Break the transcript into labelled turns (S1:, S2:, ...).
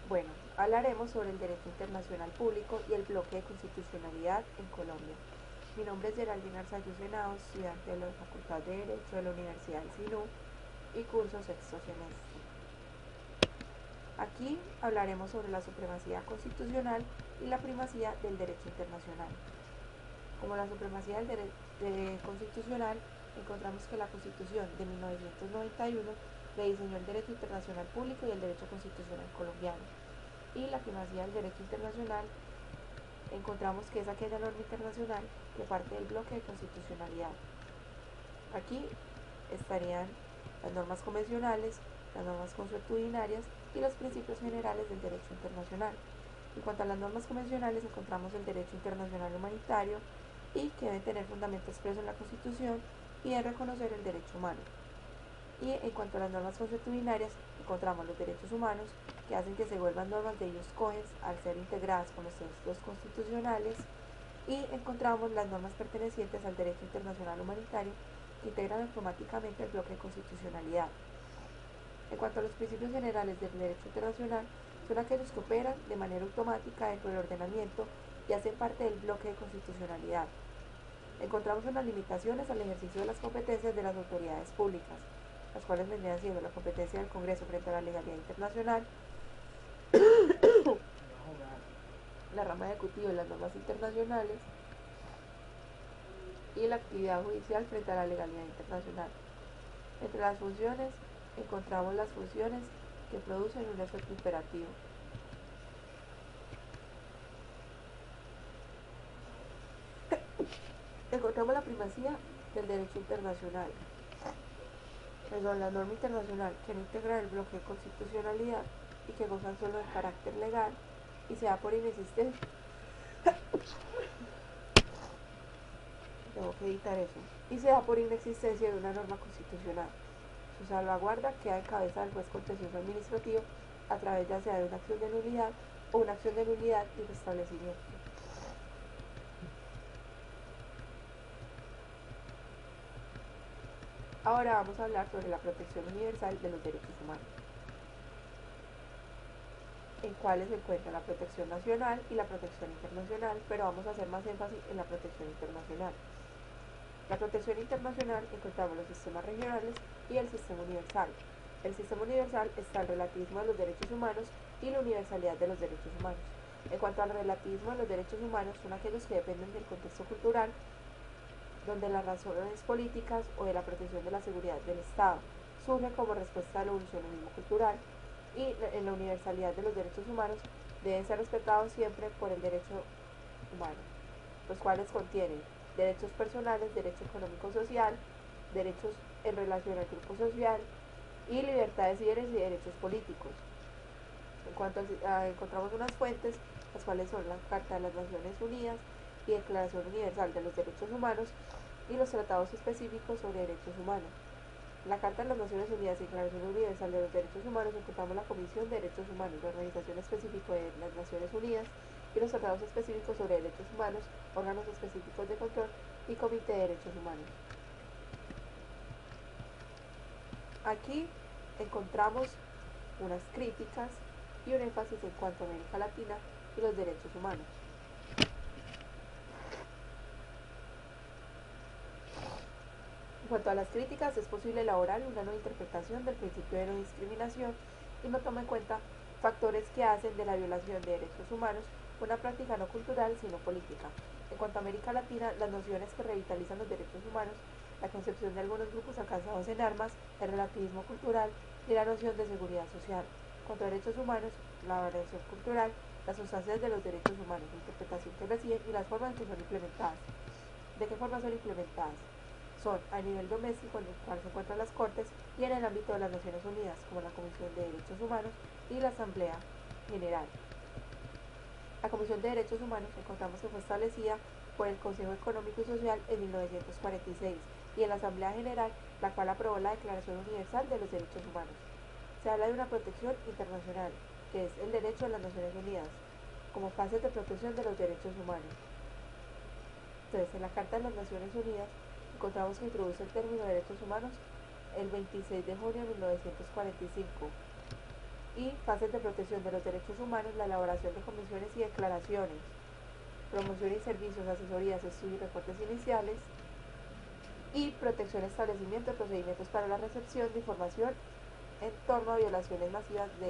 S1: Bueno, hablaremos sobre el derecho internacional público y el bloque de constitucionalidad en Colombia. Mi nombre es Geraldine Arzayus Henao, estudiante de la Facultad de Derecho de la Universidad del SINU y curso sexto semestre. Aquí hablaremos sobre la supremacía constitucional y la primacía del derecho internacional. Como la supremacía del derecho constitucional, encontramos que la Constitución de 1991 rediseñó el derecho internacional público y el derecho constitucional colombiano. Y la primacía del derecho internacional, encontramos que es aquella norma internacional que parte del bloque de constitucionalidad. Aquí estarían las normas convencionales, las normas consuetudinarias y los principios generales del derecho internacional. En cuanto a las normas convencionales, encontramos el derecho internacional humanitario y que debe tener fundamento expreso en la Constitución y debe reconocer el derecho humano. Y en cuanto a las normas consuetudinarias, encontramos los derechos humanos, que hacen que se vuelvan normas de ius cogens al ser integradas con los textos constitucionales, y encontramos las normas pertenecientes al derecho internacional humanitario, que integran automáticamente el bloque de constitucionalidad. En cuanto a los principios generales del derecho internacional, son aquellos que operan de manera automática dentro del ordenamiento y hacen parte del bloque de constitucionalidad. Encontramos unas limitaciones al ejercicio de las competencias de las autoridades públicas, las cuales vendrían siendo la competencia del Congreso frente a la legalidad internacional, la rama ejecutiva y las normas internacionales, y la actividad judicial frente a la legalidad internacional. Entre las funciones encontramos las funciones que producen un efecto imperativo. Encontramos la primacía del derecho internacional, que son la norma internacional que no integra el bloque de constitucionalidad y que gozan solo de carácter legal y se da por inexistencia. Tengo que editar eso. Y se da por inexistencia de una norma constitucional. Su salvaguarda queda en cabeza del juez contencioso administrativo a través ya sea de una acción de nulidad o una acción de nulidad y restablecimiento. Ahora vamos a hablar sobre la protección universal de los derechos humanos, en cuáles se encuentra la protección nacional y la protección internacional, pero vamos a hacer más énfasis en la protección internacional. La protección internacional encontramos los sistemas regionales y el sistema universal. El sistema universal está el relativismo de los derechos humanos y la universalidad de los derechos humanos. En cuanto al relativismo de los derechos humanos, son aquellos que dependen del contexto cultural, donde las razones políticas o de la protección de la seguridad del Estado surgen como respuesta al evolucionismo cultural, y en la universalidad de los derechos humanos deben ser respetados siempre por el derecho humano, los cuales contienen derechos personales, derecho económico-social, derechos en relación al grupo social y libertades civiles y derechos políticos. En cuanto encontramos unas fuentes, las cuales son la Carta de las Naciones Unidas y Declaración Universal de los Derechos Humanos y los tratados específicos sobre derechos humanos. En la Carta de las Naciones Unidas y Declaración Universal de los Derechos Humanos encontramos la Comisión de Derechos Humanos, la Organización Específica de las Naciones Unidas y los tratados específicos sobre derechos humanos, órganos específicos de control y Comité de Derechos Humanos. Aquí encontramos unas críticas y un énfasis en cuanto a América Latina y los derechos humanos. En cuanto a las críticas, es posible elaborar una nueva interpretación del principio de no discriminación y no toma en cuenta factores que hacen de la violación de derechos humanos una práctica no cultural sino política. En cuanto a América Latina, las nociones que revitalizan los derechos humanos, la concepción de algunos grupos alcanzados en armas, el relativismo cultural y la noción de seguridad social. En cuanto a derechos humanos, la variación cultural, las sustancias de los derechos humanos, la interpretación que reciben y las formas en que son implementadas. ¿De qué forma son implementadas? Son a nivel doméstico, en el cual se encuentran las Cortes, y en el ámbito de las Naciones Unidas, como la Comisión de Derechos Humanos y la Asamblea General. La Comisión de Derechos Humanos encontramos que fue establecida por el Consejo Económico y Social en 1946 y en la Asamblea General, la cual aprobó la Declaración Universal de los Derechos Humanos. Se habla de una protección internacional, que es el derecho de las Naciones Unidas, como fases de protección de los derechos humanos. Entonces, en la Carta de las Naciones Unidas encontramos que introduce el término de derechos humanos el 26 de junio de 1945. Y fases de protección de los derechos humanos, la elaboración de comisiones y declaraciones, promoción y servicios, asesorías, estudios y reportes iniciales, y protección, establecimiento de procedimientos para la recepción de información en torno a violaciones masivas de